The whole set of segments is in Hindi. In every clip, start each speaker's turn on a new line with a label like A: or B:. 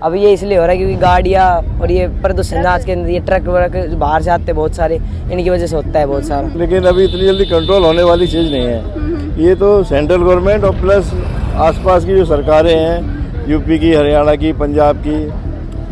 A: अब ये इसलिए हो रहा है क्योंकि गाड़ियाँ और ये प्रदूषण आज के अंदर ये ट्रक वर्क बाहर से आते हैं बहुत सारे, इनकी वजह से होता है बहुत सारा।
B: लेकिन अभी इतनी जल्दी कंट्रोल होने वाली चीज़ नहीं है। ये तो सेंट्रल गवर्नमेंट और प्लस आसपास की जो सरकारें हैं, यूपी की, हरियाणा की, पंजाब की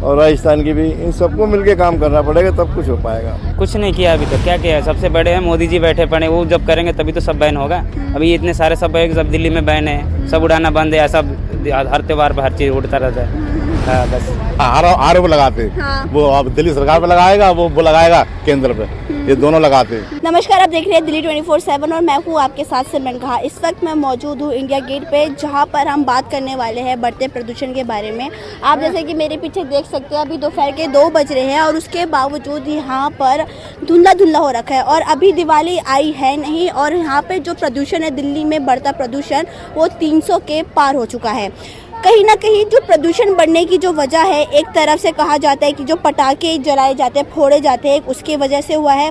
B: और राजस्थान की भी, इन सबको मिलके काम करना पड़ेगा, तब कुछ हो पाएगा।
C: कुछ नहीं किया अभी तो, क्या किया है? सबसे बड़े हैं मोदी जी बैठे पड़े, वो जब करेंगे तभी तो सब बैन होगा। अभी इतने सारे सब दिल्ली में बैन है, सब उड़ाना बंद है, सब हर त्योहार पर हर चीज़ उड़ता रहता है। हाँ बस
D: आरोप लगाते।
E: हाँ।
D: वो अब दिल्ली सरकार पे लगाएगा, वो लगाएगा केंद्र पे, ये दोनों लगाते।
E: नमस्कार, आप देख रहे हैं दिल्ली 24/7 और मैं हूँ आपके साथ सिमरन कहा। इस वक्त मैं मौजूद हूँ इंडिया गेट पे, जहाँ पर हम बात करने वाले हैं बढ़ते प्रदूषण के बारे में। आप जैसे कि मेरे पीछे देख सकते हैं, अभी दोपहर के 2 बज रहे हैं और उसके बावजूद यहाँ पर धुंधला हो रखा है और अभी दिवाली आई है नहीं और यहाँ पे जो प्रदूषण है, दिल्ली में बढ़ता प्रदूषण वो 300 के पार हो चुका है। कहीं ना कहीं जो प्रदूषण बढ़ने की जो वजह है, एक तरफ से कहा जाता है कि जो पटाखे जलाए जाते हैं, फोड़े जाते हैं, उसकी वजह से हुआ है।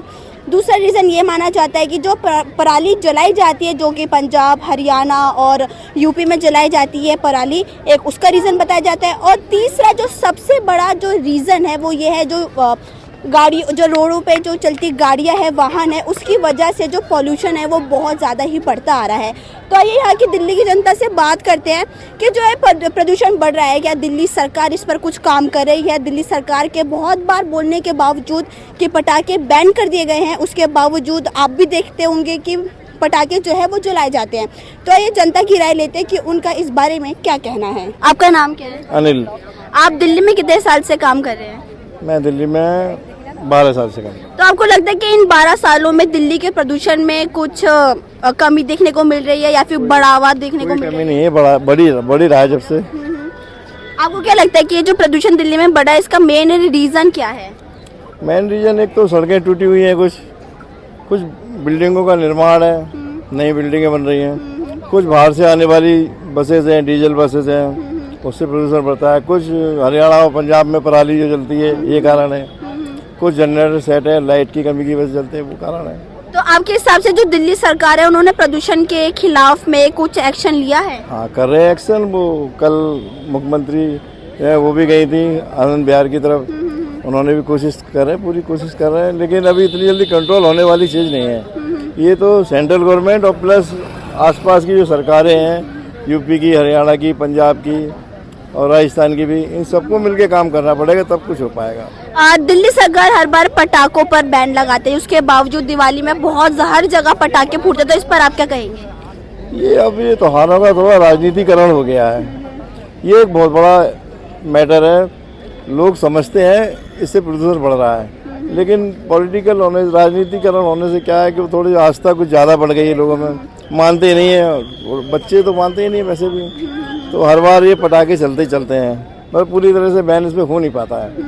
E: दूसरा रीज़न ये माना जाता है कि जो पराली जलाई जाती है, जो कि पंजाब, हरियाणा और यूपी में जलाई जाती है पराली, एक उसका रीज़न बताया जाता है। और तीसरा जो सबसे बड़ा जो रीज़न है वो ये है, जो गाड़ी, जो रोडों पे जो चलती गाड़ियां हैं, वाहन है, उसकी वजह से जो पॉल्यूशन है वो बहुत ज़्यादा ही बढ़ता आ रहा है। तो आइए यहाँ की दिल्ली की जनता से बात करते हैं कि जो है प्रदूषण बढ़ रहा है, क्या दिल्ली सरकार इस पर कुछ काम कर रही है? दिल्ली सरकार के बहुत बार बोलने के बावजूद कि पटाखे बैन कर दिए गए हैं, उसके बावजूद आप भी देखते होंगे कि पटाखे जो है वो जलाए जाते हैं। तो आइए जनता की राय लेते हैं कि उनका इस बारे में क्या कहना है। आपका नाम क्या है?
B: अनिल।
E: आप दिल्ली में कितने साल से काम कर रहे हैं?
B: मैं दिल्ली में 12 साल से काम।
E: तो आपको लगता है कि इन 12 सालों में दिल्ली के प्रदूषण में कुछ कमी देखने को मिल रही है या फिर बढ़ावा देखने को मिल रहा है?
B: कमी नहीं है, बड़ी रहा है जब से।
E: आपको क्या लगता है कि ये जो प्रदूषण दिल्ली में बढ़ा है, इसका मेन रीजन क्या है?
B: मेन रीजन एक तो सड़कें टूटी हुई हैं, कुछ बिल्डिंगों का निर्माण है, नई बिल्डिंगें बन रही हैं, कुछ बाहर से आने वाली बसेज हैं, डीजल बसेज हैं, उससे प्रदूषण बढ़ता है। कुछ हरियाणा और पंजाब में पराली जो चलती है, ये कारण है। कुछ जनरेटर सेट है, लाइट की कमी की वजह से चलते हैं, वो कारण है।
E: तो आपके हिसाब से जो दिल्ली सरकार है, उन्होंने प्रदूषण के खिलाफ में कुछ एक्शन लिया है?
B: हाँ, कर रहे हैं एक्शन। वो कल मुख्यमंत्री है, वो भी गई थी आनंद विहार की तरफ, उन्होंने भी कोशिश कर रहे हैं, पूरी कोशिश कर रहे हैं। लेकिन अभी इतनी जल्दी कंट्रोल होने वाली चीज़ नहीं है। ये तो सेंट्रल गवर्नमेंट और प्लस आसपास की जो सरकारें हैं, यूपी की, हरियाणा की, पंजाब की और राजस्थान की भी, इन सबको मिलके काम करना पड़ेगा, तब कुछ हो पाएगा।
E: दिल्ली सरकार हर बार पटाखों पर बैन लगाते है, उसके बावजूद दिवाली में बहुत हर जगह पटाखे फूटते, तो इस पर आप क्या कहेंगे?
B: ये अब ये त्योहारों का थोड़ा राजनीतिकरण हो गया है। ये एक बहुत बड़ा मैटर है। लोग समझते हैं इससे प्रदूषण बढ़ रहा है, लेकिन पॉलिटिकल होने, राजनीतिकरण होने से क्या है कि थोड़ी आस्था कुछ ज़्यादा बढ़ गई है लोगों में, मानते नहीं है। और बच्चे तो मानते ही नहीं वैसे भी, तो हर बार ये पटाखे चलते हैं, पर पूरी तरह से बैन इसमें हो नहीं पाता है,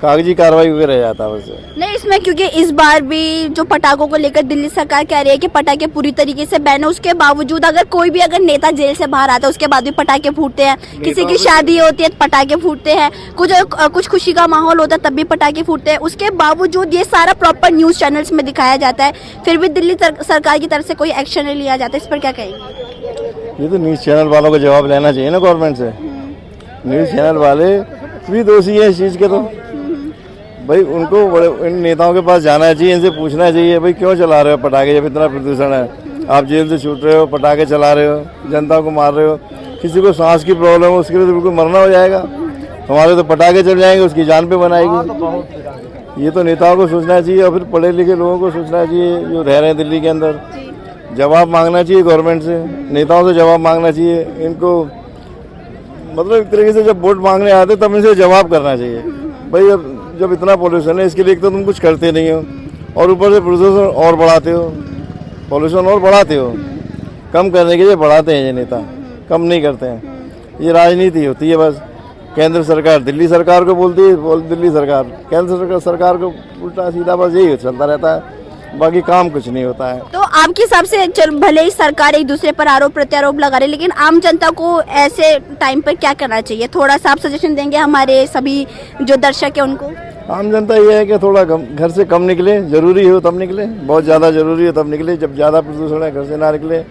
B: कागजी कार्रवाई होकर रह जाता है वैसे।
E: नहीं, इसमें क्योंकि इस बार भी जो पटाखों को लेकर दिल्ली सरकार कह रही है कि पटाखे पूरी तरीके से बैन है, उसके बावजूद अगर नेता जेल से बाहर आता है उसके बाद भी पटाखे फूटते हैं, किसी की शादी होती है पटाखे फूटते हैं, कुछ खुशी का माहौल होता है तब भी पटाखे फूटते हैं, उसके बावजूद ये सारा प्रॉपर न्यूज चैनल्स में दिखाया जाता है, फिर भी दिल्ली सरकार की तरफ से कोई एक्शन नहीं लिया जाता। इस पर क्या कहेंगे?
B: ये तो न्यूज़ चैनल वालों को जवाब लेना चाहिए ना गवर्नमेंट से। न्यूज़ चैनल वाले भी दोषी हैं इस चीज़ के। तो भाई उनको इन नेताओं के पास जाना चाहिए, इनसे पूछना चाहिए, भाई क्यों चला रहे हो पटाखे जब इतना प्रदूषण है? आप जेल से छूट रहे हो, पटाखे चला रहे हो, जनता को मार रहे हो। किसी को सांस की प्रॉब्लम हो, उसके लिए तो बिल्कुल मरना हो जाएगा, हमारे तो पटाखे चल जाएंगे, उसकी जान पे बनाएगी। ये तो नेताओं को सोचना चाहिए और फिर पढ़े लिखे लोगों को सोचना चाहिए जो रह रहे हैं दिल्ली के अंदर। जवाब मांगना चाहिए गवर्नमेंट से, नेताओं से जवाब मांगना चाहिए इनको। मतलब एक तरीके से जब वोट मांगने आते तब इनसे जवाब करना चाहिए। भाई अब जब इतना पॉल्यूशन है, इसके लिए तो तुम कुछ करते नहीं हो और ऊपर से प्रदूषण और बढ़ाते हो, पॉल्यूशन और बढ़ाते हो। कम करने के लिए बढ़ाते हैं ये नेता, कम नहीं करते हैं। ये राजनीति होती है बस। केंद्र सरकार दिल्ली सरकार को बोलती है, दिल्ली सरकार केंद्र सरकार को उल्टा सीधा, बस यही चलता रहता है, बाकी काम कुछ नहीं होता है।
E: तो आपके हिसाब से भले ही सरकार एक दूसरे पर आरोप प्रत्यारोप लगा रही है, लेकिन आम जनता को ऐसे टाइम पर क्या करना चाहिए? थोड़ा सा आप सजेशन देंगे हमारे सभी जो दर्शक है उनको?
B: आम जनता ये है कि थोड़ा घर से कम निकले, जरूरी हो तब निकले, बहुत ज़्यादा जरूरी हो तब निकले। जब ज़्यादा प्रदूषण है घर से ना निकले,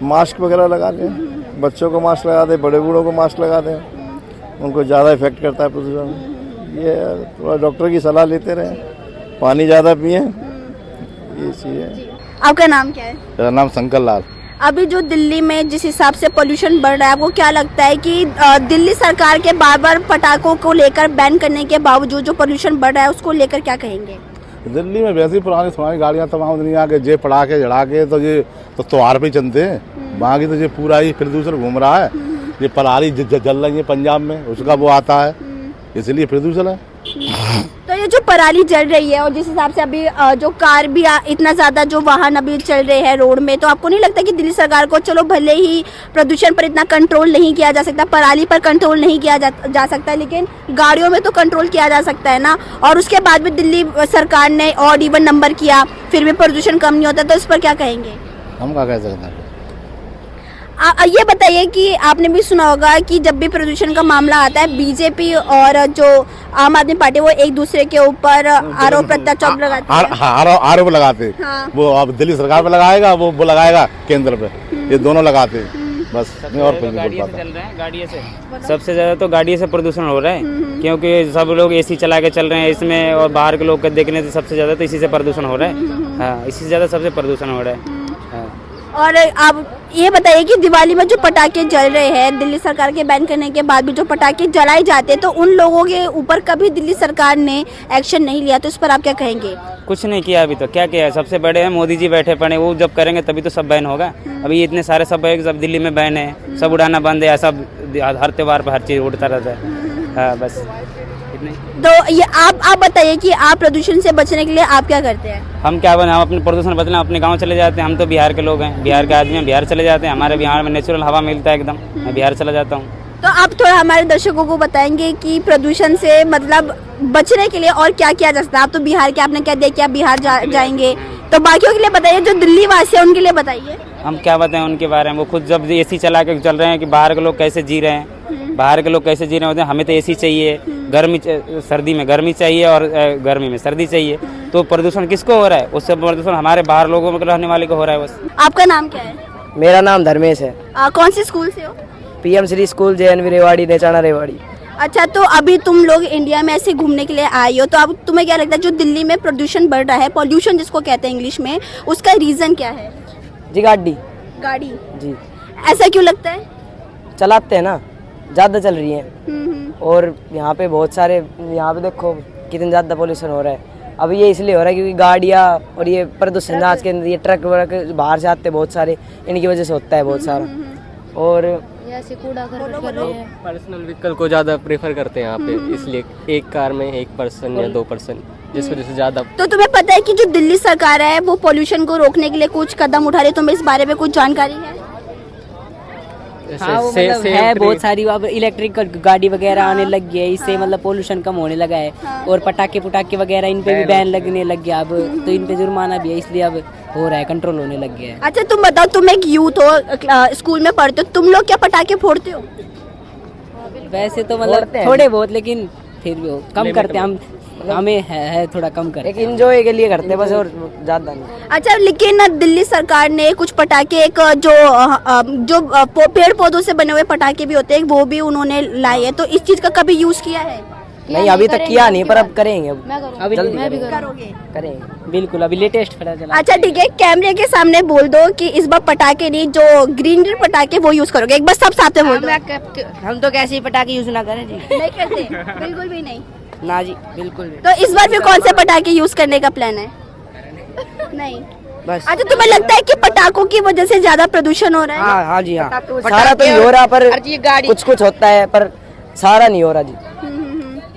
B: मास्क वगैरह लगा दें, बच्चों को मास्क लगा दें, बड़े बूढ़ों को मास्क लगा दें, उनको ज़्यादा इफेक्ट करता है प्रदूषण। ये थोड़ा डॉक्टर की सलाह लेते रहें, पानी ज़्यादा पिए, ये चीज़ है।
E: आपका नाम क्या है?
D: मेरा नाम शंकर लाल।
E: अभी जो दिल्ली में जिस हिसाब से पोल्यूशन बढ़ रहा है, आपको क्या लगता है कि दिल्ली सरकार के बार बार पटाखों को लेकर बैन करने के बावजूद जो पोल्यूशन बढ़ रहा है उसको लेकर क्या कहेंगे?
D: दिल्ली में वैसी पुरानी गाड़ियाँ तमाम दुनिया के जे पटाखे जड़ा के तो ये तो त्योहार पे चलते हैं। बाकी तो ये पूरा ही प्रदूषण घूम रहा है। ये पराली जल रही है पंजाब में, उसका वो आता है, इसलिए प्रदूषण है।
E: तो ये जो पराली जल रही है और जिस हिसाब से अभी जो कार भी इतना ज्यादा जो वाहन अभी चल रहे हैं रोड में, तो आपको नहीं लगता कि दिल्ली सरकार को, चलो भले ही प्रदूषण पर इतना कंट्रोल नहीं किया जा सकता, पराली पर कंट्रोल नहीं किया जा सकता, लेकिन गाड़ियों में तो कंट्रोल किया जा सकता है ना? और उसके बाद भी दिल्ली सरकार ने ऑड इवन नंबर किया, फिर भी प्रदूषण कम नहीं होता, तो इस पर क्या कहेंगे?
D: हम क्या कह सकते हैं?
E: ये बताइए कि आपने भी सुना होगा कि जब भी प्रदूषण का मामला आता है, बीजेपी और जो आम आदमी पार्टी वो एक दूसरे के ऊपर आरोप प्रत्यारोप लगाते हैं।
D: आरोप लगाते।
E: हाँ।
D: वो अब दिल्ली सरकार पे लगाएगा, वो लगाएगा केंद्र पे, ये दोनों लगाते हैं। बस और कुछ नहीं बोल पाता।
C: चल रहे हैं गाड़ियों से, सबसे ज्यादा तो गाड़ियों से प्रदूषण हो रहा है, क्योंकि सब लोग एसी चला के चल रहे हैं इसमें, और बाहर के लोग को देखने से सबसे ज्यादा तो इसी से प्रदूषण हो रहा है। हाँ, इसी से ज्यादा सबसे प्रदूषण हो रहा है। हाँ।
E: और आप ये बताइए कि दिवाली में जो पटाखे जल रहे हैं, दिल्ली सरकार के बैन करने के बाद भी जो पटाखे जलाए जाते हैं, तो उन लोगों के ऊपर कभी दिल्ली सरकार ने एक्शन नहीं लिया, तो इस पर आप क्या कहेंगे?
C: कुछ नहीं किया अभी तो। क्या किया है? सबसे बड़े हैं मोदी जी बैठे पड़े, वो जब करेंगे तभी तो सब बैन होगा। अभी इतने सारे सब दिल्ली में बैन है, सब उड़ाना बंद है, सब हर त्योहार पर हर चीज उड़ता रहता है। हाँ, बस इतने।
E: तो ये आप बताइए कि आप प्रदूषण से बचने के लिए आप क्या करते हैं?
C: हम क्या बने, हम अपने प्रदूषण बदले अपने गांव चले जाते हैं। हम तो बिहार के लोग हैं, बिहार के आदमी हैं, बिहार चले जाते हैं। हमारे बिहार में नेचुरल हवा मिलता है एकदम, मैं बिहार चला जाता हूँ।
E: तो आप थोड़ा हमारे दर्शकों को बताएंगे कि प्रदूषण से मतलब बचने के लिए और क्या किया जा सकता है? आप तो बिहार के, आपने कह दिया कि आप बिहार जाएंगे, तो बाकियों के लिए बताइए, जो दिल्ली वासी है उनके लिए बताइए।
C: हम क्या बताएं उनके बारे में? वो खुद जब एसी चला के चल रहे हैं कि बाहर के लोग कैसे जी रहे हैं, बाहर के लोग कैसे जी रहे होते हैं। हमें तो एसी चाहिए, गर्मी सर्दी में गर्मी चाहिए और गर्मी में सर्दी चाहिए, तो प्रदूषण किसको हो रहा है? उससे प्रदूषण हमारे बाहर लोगों में रहने वाले को हो रहा है बस।
E: आपका नाम क्या है?
A: मेरा नाम धर्मेश है।
E: कौन से स्कूल से हो?
A: PM Shri school JNV Rewari, Nechana Rewari.
E: अच्छा, तो अभी तुम लोग इंडिया में ऐसे घूमने के लिए आए हो, तो अब तुम्हें क्या लगता है जो दिल्ली में प्रदूषण बढ़ रहा है, पॉल्यूशन जिसको कहते हैं इंग्लिश में, उसका रीजन क्या है?
A: जी गाड़ी जी।
E: ऐसा क्यों लगता है?
A: चलाते हैं ना, ज़्यादा चल रही है, और यहाँ पे बहुत सारे, यहाँ पे देखो कितना ज़्यादा पोल्यूशन हो रहा है। अभी ये इसलिए हो रहा है क्योंकि गाड़ियाँ और ये प्रदूषण आज के ये ट्रक व्रक बाहर से आते हैं बहुत सारे, इनकी वजह से होता है बहुत सारा। और
F: ऐसे कूड़ा करकट कर रहे हैं।
G: पर्सनल व्हीकल को ज़्यादा प्रेफर करते हैं यहाँ पे, इसलिए एक कार में एक पर्सन या 2 पर्सन, जिस वजह से ज़्यादा।
E: तो तुम्हें पता है कि जो दिल्ली सरकार है वो पोल्यूशन को रोकने के लिए कुछ कदम उठा रही है, तुम्हें इस बारे में कुछ जानकारी है?
F: हाँ, वो मतलब है बहुत सारी, अब इलेक्ट्रिक गाड़ी वगैरह आने लग गई है, इससे मतलब पोल्यूशन कम होने लगा है। और पटाखे वगैरह इन पे भी बैन लगने लग गया अब, तो इन पे जुर्माना भी है, इसलिए अब हो रहा है, कंट्रोल होने लग गया है।
E: अच्छा, तुम बताओ, तुम एक यूथ हो, स्कूल में पढ़ते हो, तुम लोग क्या पटाखे फोड़ते हो?
F: वैसे तो मतलब थोड़े बहुत, लेकिन फिर भी कम करते हैं हम, हमें है थोड़ा कम करते
A: एक इंजॉय के लिए करते हैं बस, और ज़्यादा नहीं।
E: अच्छा, लेकिन दिल्ली सरकार ने कुछ पटाखे, एक जो पेड़ पौधों से बने हुए पटाखे भी होते हैं, वो भी उन्होंने लाए हैं, तो इस चीज का कभी यूज किया है?
A: नहीं, अभी तक किया नहीं, पर अब करेंगे।
F: अभी
A: जल्दी
F: मैं भी
A: करेंगे।
F: बिल्कुल, अभी लेटेस्ट पता चला।
E: अच्छा ठीक है, कैमरे के सामने बोल दो कि इस बार पटाखे नहीं, जो ग्रीन पटाखे वो यूज करोगे। एक बार सब साथ में बोल दो।
F: हम तो कैसे पटाखे यूज ना करें जी।
E: नहीं करते, बिल्कुल भी नहीं
F: ना जी, बिल्कुल भी।
E: तो इस बार फिर कौन से पटाखे यूज करने का प्लान है? नहीं
F: बस।
E: अच्छा, तुम्हें लगता है कि पटाखों की वजह से ज्यादा प्रदूषण हो रहा है?
A: हाँ जी, हाँ, सारा तो नहीं हो रहा, पर कुछ होता है, पर सारा नहीं हो रहा जी।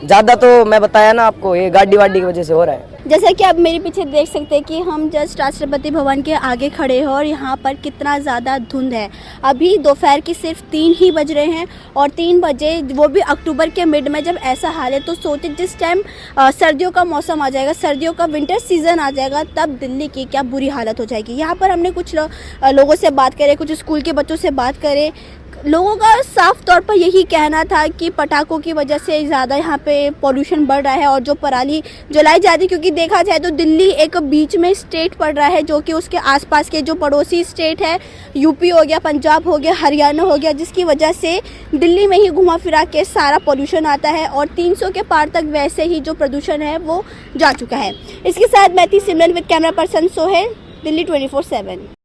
A: ज्यादा तो मैं बताया ना आपको, ये गाड़ी वाड़ी की वजह से हो रहा है।
E: जैसे कि आप मेरे पीछे देख सकते हैं कि हम जस्ट राष्ट्रपति भवन के आगे खड़े हैं और यहाँ पर कितना ज़्यादा धुंध है। अभी दोपहर की सिर्फ 3 ही बज रहे हैं, और 3 बजे वो भी अक्टूबर के मिड में जब ऐसा हाल है, तो सोचे जिस टाइम सर्दियों का मौसम आ जाएगा, सर्दियों का विंटर सीजन आ जाएगा, तब दिल्ली की क्या बुरी हालत हो जाएगी। यहाँ पर हमने कुछ लोगों से बात करें, कुछ स्कूल के बच्चों से बात करें, लोगों का साफ तौर पर यही कहना था कि पटाखों की वजह से ज़्यादा यहाँ पे पॉल्यूशन बढ़ रहा है और जो पराली जलाई जाती है, क्योंकि देखा जाए तो दिल्ली एक बीच में स्टेट पड़ रहा है जो कि उसके आसपास के जो पड़ोसी स्टेट है, यूपी हो गया, पंजाब हो गया, हरियाणा हो गया, जिसकी वजह से दिल्ली में ही घुमा फिरा के सारा पॉल्यूशन आता है और 300 के पार तक वैसे ही जो प्रदूषण है वो जा चुका है। इसके साथ मैं थी Simran with camera person Sohail, Delhi 24/7।